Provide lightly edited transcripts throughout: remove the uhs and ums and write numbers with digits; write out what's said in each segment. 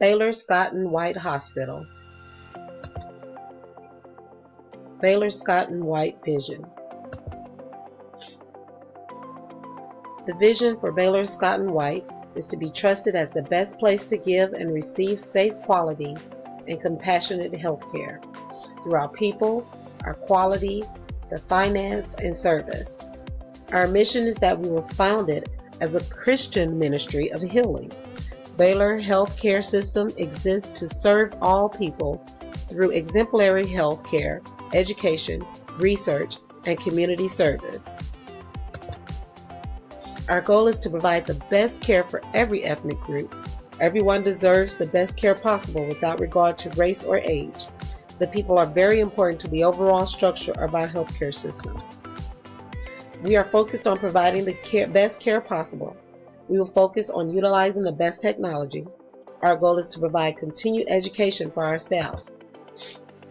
Baylor Scott and White Hospital. Baylor Scott and White Vision. The vision for Baylor Scott and White is to be trusted as the best place to give and receive safe, quality, and compassionate health care through our people, our quality, the finance, and service. Our mission is that we was founded as a Christian ministry of healing. Baylor Health Care System exists to serve all people through exemplary health care, education, research, and community service. Our goal is to provide the best care for every ethnic group. Everyone deserves the best care possible without regard to race or age. The people are very important to the overall structure of our healthcare system. We are focused on providing the best care possible. We will focus on utilizing the best technology. Our goal is to provide continued education for our staff.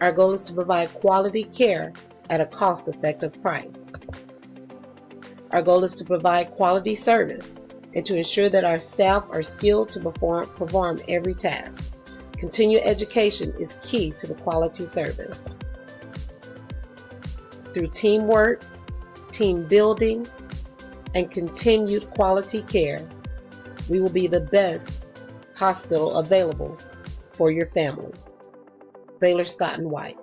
Our goal is to provide quality care at a cost-effective price. Our goal is to provide quality service and to ensure that our staff are skilled to perform every task. Continued education is key to the quality service. Through teamwork, team building, and continued quality care, we will be the best hospital available for your family. Baylor Scott and White.